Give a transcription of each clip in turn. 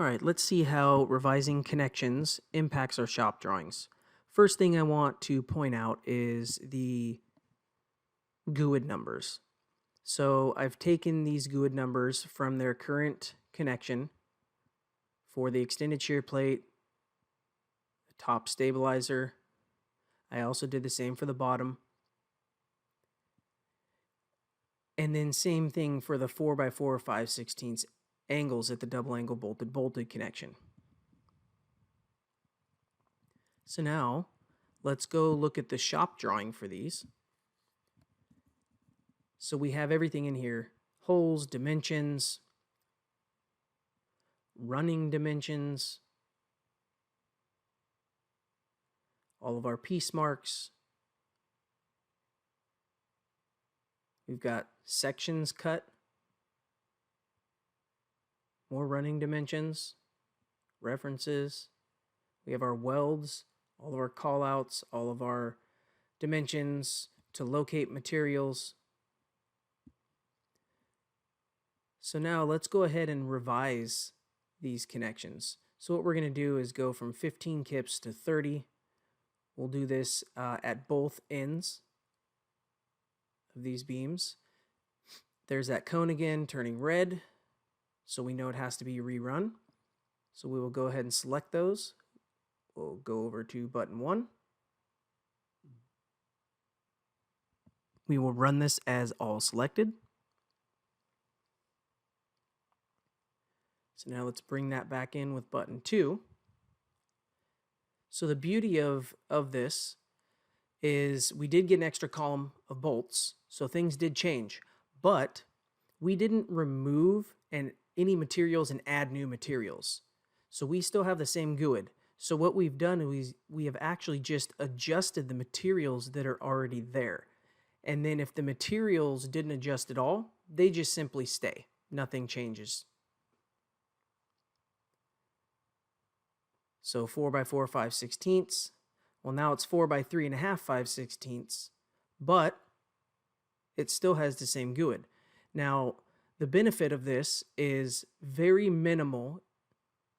All right, let's see how revising connections impacts our shop drawings. First thing I want to point out is the GUID numbers. So I've taken these GUID numbers from their current connection for the extended shear plate, the top stabilizer. I also did the same for the bottom. And then same thing for the 4x4 5/16 angles at the double angle bolted connection. So now let's go look at the shop drawing for these. So we have everything in here: holes, dimensions, running dimensions, all of our piece marks. We've got sections cut, more running dimensions, references. We have our welds, all of our callouts, all of our dimensions to locate materials. So now let's go ahead and revise these connections. So what we're going to do is go from 15 kips to 30. We'll do this at both ends of these beams. There's that cone again turning red, so we know it has to be rerun. So we will go ahead and select those. We'll go over to button 1. We will run this as all selected. So now let's bring that back in with button 2. So the beauty of this is we did get an extra column of bolts, so things did change, but we didn't remove any materials and add new materials. So we still have the same GUID. So what we've done is we have actually just adjusted the materials that are already there. And then if the materials didn't adjust at all, they just simply stay. Nothing changes. So 4x4 5/16. Well, now it's 4x3.5 5/16, but it still has the same GUID. Now, the benefit of this is very minimal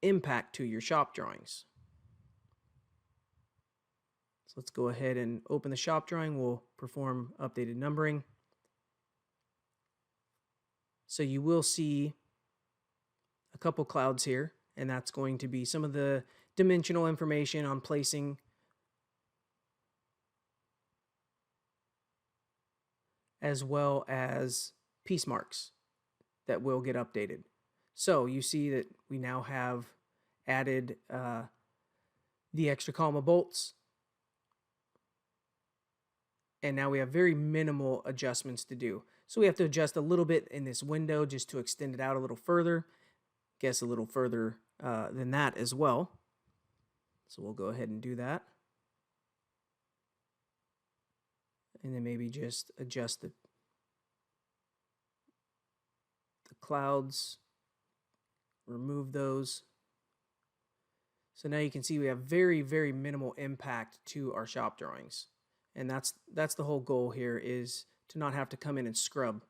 impact to your shop drawings. So let's go ahead and open the shop drawing. We'll perform updated numbering. So you will see a couple clouds here, and that's going to be some of the dimensional information on placing as well as piece marks that will get updated. So you see that we now have added the extra column of bolts, and now we have very minimal adjustments to do. So we have to adjust a little bit in this window just to extend it out a little further, guess a little further than that as well. So we'll go ahead and do that. And then maybe just adjust the clouds, remove those. So now you can see we have very, very minimal impact to our shop drawings. And that's the whole goal here, is to not have to come in and scrub